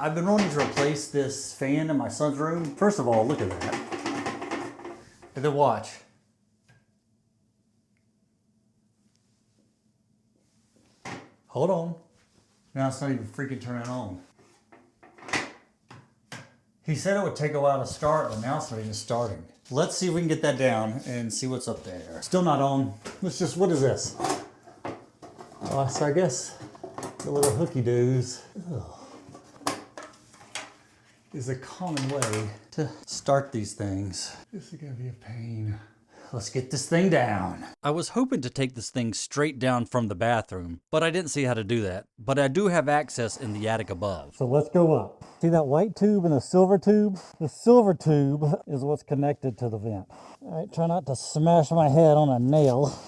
I've been wanting to replace this fan in my son's room. First of all, look at that. And then watch. Hold on. Now it's not even freaking turning on. He said it would take a while to start, but now it's not even starting. Let's see if we can get that down and see what's up there. Still not on. Let's just, what is this? Oh, so I guess the little hooky doos is a common way to start these things. This is gonna be a pain. Let's get this thing down. I was hoping to take this thing straight down from the bathroom, but I didn't see how to do that. But I do have access in the attic above. So let's go up. See that white tube and the silver tube? The silver tube is what's connected to the vent. All right, try not to smash my head on a nail.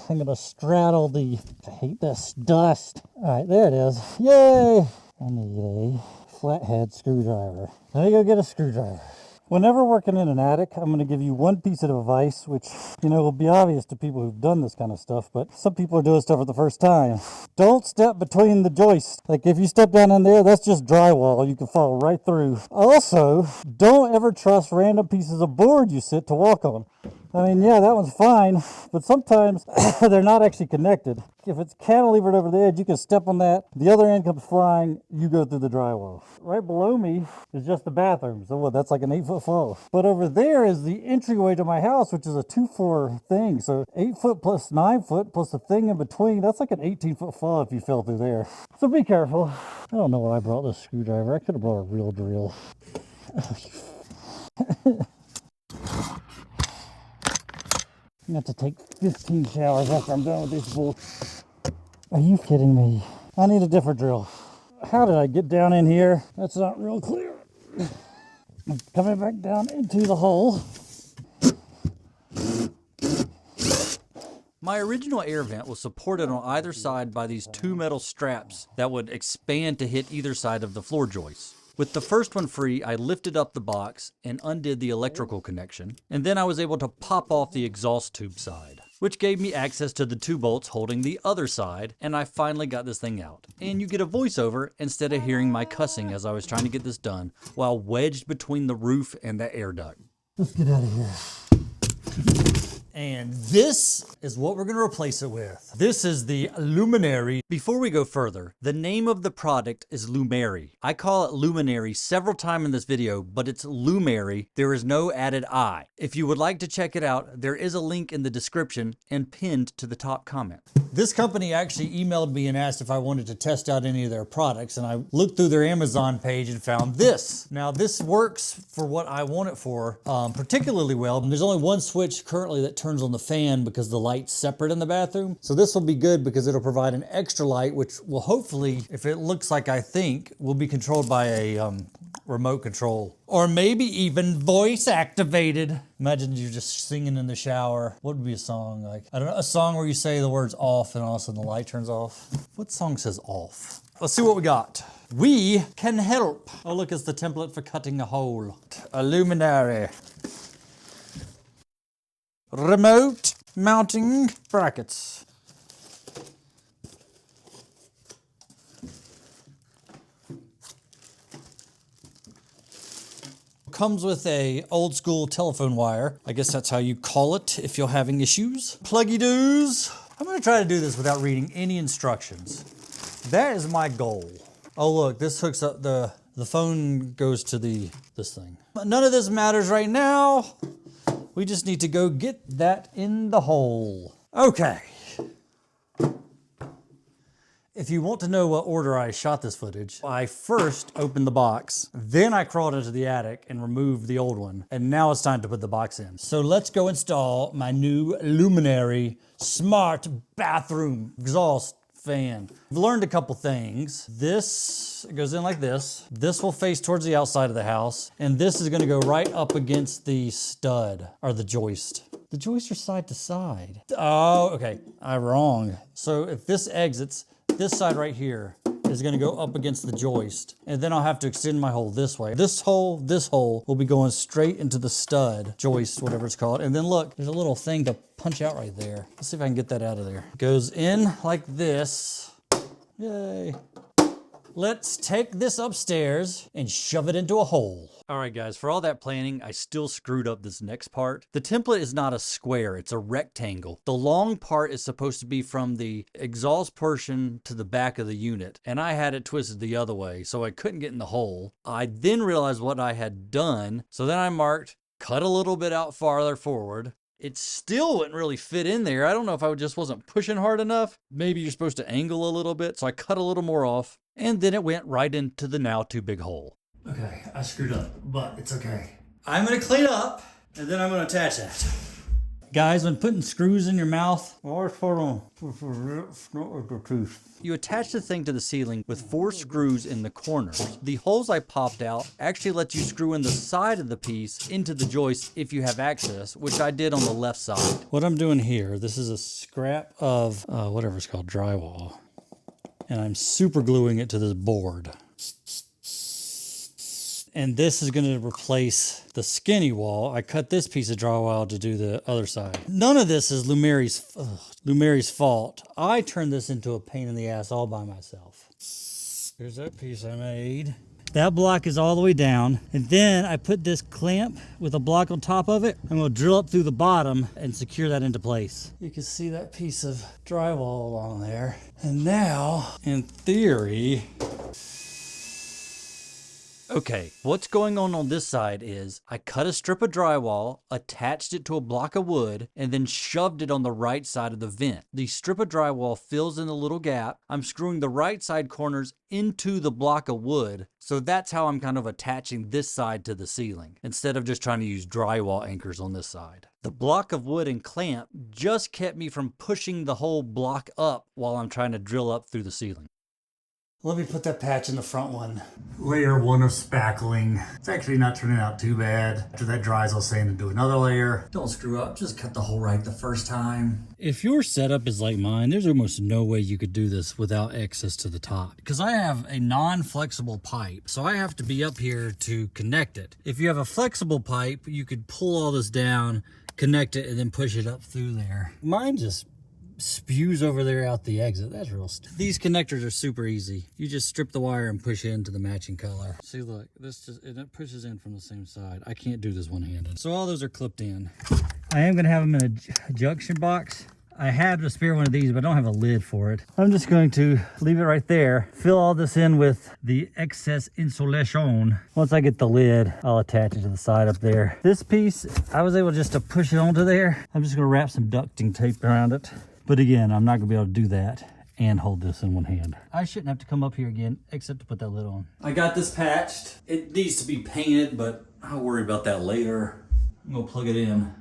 I'm gonna straddle the, I hate this, dust. All right, there it is. Yay! I need a flathead screwdriver. Let me go get a screwdriver. Whenever working in an attic, I'm going to give you one piece of advice, which, you know, will be obvious to people who've done this kind of stuff, but some people are doing stuff for the first time. Don't step between the joists. Like if you step down in there, that's just drywall. You can fall right through. Also, don't ever trust random pieces of board you sit to walk on. I mean, yeah, that one's fine, but sometimes they're not actually connected. If it's cantilevered over the edge, you can step on that. The other end comes flying, you go through the drywall. Right below me is just the bathroom. So what, that's like an 8-foot fall. But over there is the entryway to my house, which is a 2-floor thing. So 8 foot plus 9 foot plus the thing in between, that's like an 18-foot fall if you fell through there. So be careful. I don't know why I brought this screwdriver. I could have brought a real drill. I'm gonna have to take 15 showers after I'm done with this bull. Are you kidding me? I need a different drill. How did I get down in here? That's not real clear. I'm coming back down into the hole. My original air vent was supported on either side by these 2 metal straps that would expand to hit either side of the floor joists. With the first one free, I lifted up the box and undid the electrical connection, and then I was able to pop off the exhaust tube side, which gave me access to the 2 bolts holding the other side, and I finally got this thing out. And you get a voiceover instead of hearing my cussing as I was trying to get this done while wedged between the roof and the air duct. Let's get out of here. And this is what we're going to replace it with. This is the Lumary. Before we go further, the name of the product is Lumary. I call it Luminary several times in this video, but it's Lumary. There is no added I. If you would like to check it out, there is a link in the description and pinned to the top comment. This company actually emailed me and asked if I wanted to test out any of their products, and I looked through their Amazon page and found this. Now this works for what I want it for particularly well. There's only one switch currently that turns on the fan because the light's separate in the bathroom. So this will be good because it'll provide an extra light, which will hopefully, if it looks like I think, will be controlled by a remote control. Or maybe even voice activated. Imagine you're just singing in the shower. What would be a song like? I don't know, a song where you say the words off and all of a sudden the light turns off. What song says off? Let's see what we got. We can help. Oh look, it's the template for cutting a hole. A luminary. Remote mounting brackets. Comes with a old school telephone wire. I guess that's how you call it if you're having issues. Pluggy doos. I'm gonna try to do this without reading any instructions. That is my goal. Oh look, this hooks up the phone goes to this thing. But none of this matters right now. We just need to go get that in the hole. Okay. If you want to know what order I shot this footage, I first opened the box, then I crawled into the attic and removed the old one, and now it's time to put the box in. So let's go install my new Luminary smart bathroom exhaust fan. I've learned a couple things. This goes in like this. This will face towards the outside of the house, and this is gonna go right up against the stud, or the joist. The joists are side to side. Oh, okay, I'm wrong. So if this exits, this side right here is gonna go up against the joist, and then I'll have to extend my hole this way. This hole will be going straight into the stud, joist, whatever it's called. And then look, there's a little thing to punch out right there. Let's see if I can get that out of there. Goes in like this. Yay. Let's take this upstairs and shove it into a hole. All right, guys, for all that planning, I still screwed up this next part. The template is not a square, it's a rectangle. The long part is supposed to be from the exhaust portion to the back of the unit, and I had it twisted the other way, so I couldn't get in the hole. I then realized what I had done, so then I marked, cut a little bit out farther forward. It still wouldn't really fit in there. I don't know if I just wasn't pushing hard enough. Maybe you're supposed to angle a little bit, so I cut a little more off, and then it went right into the now too big hole. Okay, I screwed up, but it's okay. I'm gonna clean up, and then I'm gonna attach that. Guys, when putting screws in your mouth, you attach the thing to the ceiling with 4 screws in the corners. The holes I popped out actually let you screw in the side of the piece into the joist if you have access, which I did on the left side. What I'm doing here, this is a scrap of whatever it's called, drywall, and I'm super gluing it to this board. And this is going to replace the skinny wall. I cut this piece of drywall to do the other side. None of this is Lumary's fault. I turned this into a pain in the ass all by myself. Here's that piece I made. That block is all the way down. And then I put this clamp with a block on top of it. I'm going to drill up through the bottom and secure that into place. You can see that piece of drywall along there. And now, in theory... Okay, what's going on this side is I cut a strip of drywall, attached it to a block of wood, and then shoved it on the right side of the vent. The strip of drywall fills in the little gap. I'm screwing the right side corners into the block of wood, so that's how I'm kind of attaching this side to the ceiling, instead of just trying to use drywall anchors on this side. The block of wood and clamp just kept me from pushing the whole block up while I'm trying to drill up through the ceiling. Let me put that patch in the front one. Layer 1 of spackling. It's actually not turning out too bad. After that dries, I'll sand and do another layer. Don't screw up, just cut the hole right the first time. If your setup is like mine, there's almost no way you could do this without access to the top. Because I have a non-flexible pipe, so I have to be up here to connect it. If you have a flexible pipe, you could pull all this down, connect it, and then push it up through there. Mine just spews over there out the exit. That's real stupid. These connectors are super easy. You just strip the wire and push it into the matching color. See, look, this just, it pushes in from the same side. I can't do this one-handed. So all those are clipped in. I am gonna have them in a junction box. I have a spare one of these, but I don't have a lid for it. I'm just going to leave it right there, fill all this in with the excess insulation. Once I get the lid, I'll attach it to the side up there. This piece, I was able just to push it onto there. I'm just gonna wrap some ducting tape around it. But again, I'm not gonna be able to do that and hold this in one hand. I shouldn't have to come up here again, except to put that lid on. I got this patched. It needs to be painted, but I'll worry about that later. I'm gonna plug it in.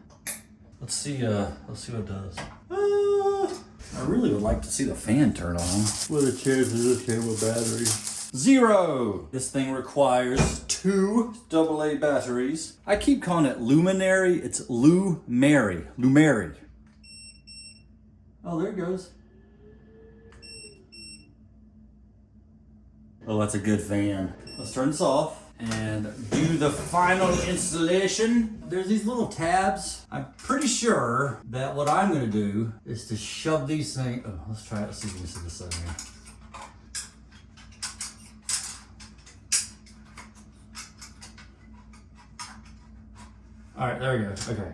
Let's see what it does. I really would like to see the fan turn on. What are the chances of this with batteries? 0. This thing requires 2 AA batteries. I keep calling it Luminary. It's Lumary. Lumary. Oh, there it goes. Oh, that's a good fan. Let's turn this off and do the final installation. There's these little tabs. I'm pretty sure that what I'm gonna do is to shove these things. Oh, let's try it. Let's see if we can see this side here. All right, there we go. Okay.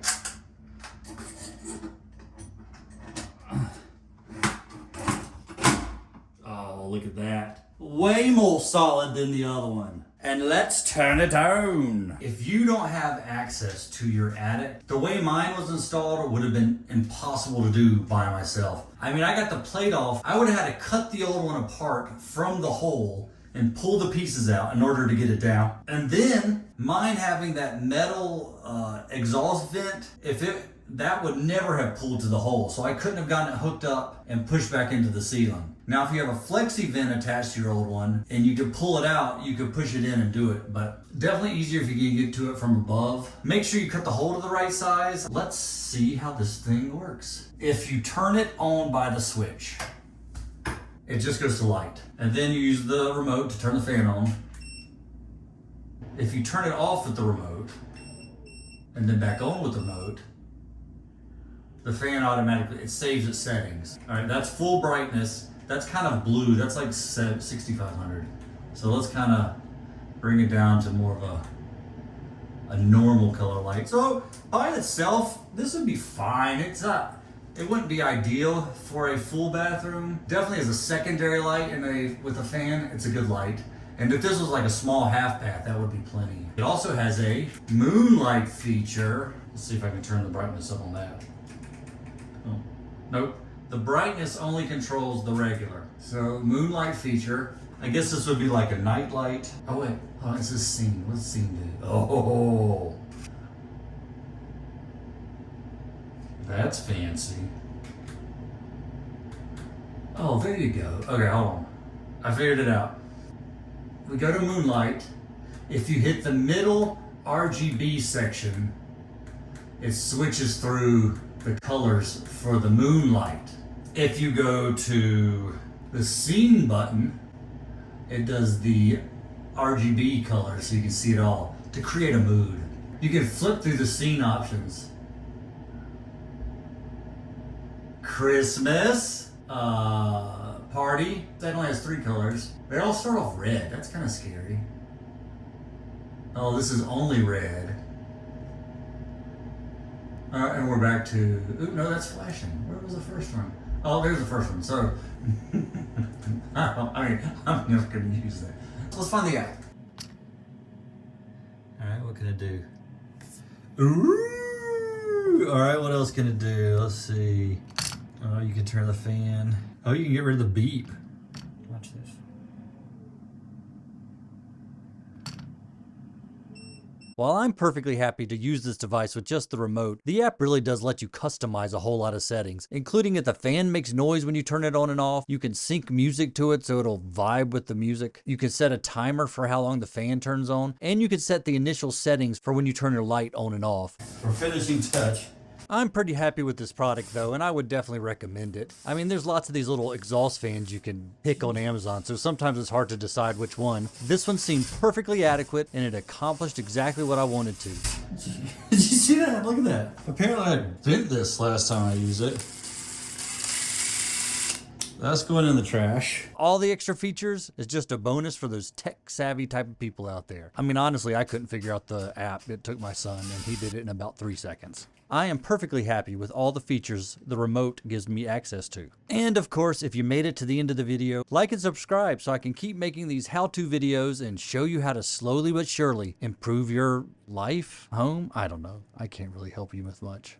Look at that. Way more solid than the other one. And let's turn it on. If you don't have access to your attic, the way mine was installed would have been impossible to do by myself. I mean, I got the plate off. I would have had to cut the old one apart from the hole and pull the pieces out in order to get it down. And then mine having that metal exhaust vent, that would never have pulled to the hole. So I couldn't have gotten it hooked up and pushed back into the ceiling. Now, if you have a flexi vent attached to your old one and you could pull it out, you could push it in and do it, but definitely easier if you can get to it from above. Make sure you cut the hole to the right size. Let's see how this thing works. If you turn it on by the switch, it just goes to light. And then you use the remote to turn the fan on. If you turn it off with the remote and then back on with the remote, the fan automatically, it saves its settings. All right, that's full brightness. That's kind of blue. That's like 6500. So let's kind of bring it down to more of a normal color light. So by itself, this would be fine. It's not, it wouldn't be ideal for a full bathroom. Definitely as a secondary light and with a fan, it's a good light. And if this was like a small half bath, that would be plenty. It also has a moonlight feature. Let's see if I can turn the brightness up on that. Oh, nope. The brightness only controls the regular. So moonlight feature. I guess this would be like a night light. Oh wait, oh, it's this scene. What's the scene do? Oh, that's fancy. Oh, there you go. Okay, hold on. I figured it out. We go to moonlight. If you hit the middle RGB section, it switches through the colors for the moonlight. If you go to the scene button, it does the RGB colors so you can see it all to create a mood. You can flip through the scene options. Christmas, party, that only has 3 colors. They all start off red, that's kind of scary. Oh, this is only red. And we're back to, ooh, no, that's flashing. Where was the first one? Oh, there's the first one. So, I mean, I'm never going to use that. So let's find the app. All right, what can it do? Ooh, all right, what else can it do? Let's see. Oh, you can turn the fan. Oh, you can get rid of the beep. Watch this. While I'm perfectly happy to use this device with just the remote, the app really does let you customize a whole lot of settings, including if the fan makes noise when you turn it on and off. You can sync music to it so it'll vibe with the music. You can set a timer for how long the fan turns on, and you can set the initial settings for when you turn your light on and off. For finishing touch. I'm pretty happy with this product though, and I would definitely recommend it. I mean, there's lots of these little exhaust fans you can pick on Amazon, so sometimes it's hard to decide which one. This one seemed perfectly adequate, and it accomplished exactly what I wanted to. Did you see that? Look at that. Apparently I bent this last time I used it. That's going in the trash. All the extra features is just a bonus for those tech-savvy type of people out there. I mean, honestly, I couldn't figure out the app. It took my son, and he did it in about 3 seconds. I am perfectly happy with all the features the remote gives me access to. And of course, if you made it to the end of the video, like and subscribe so I can keep making these how-to videos and show you how to slowly but surely improve your life, home. I don't know. I can't really help you with much.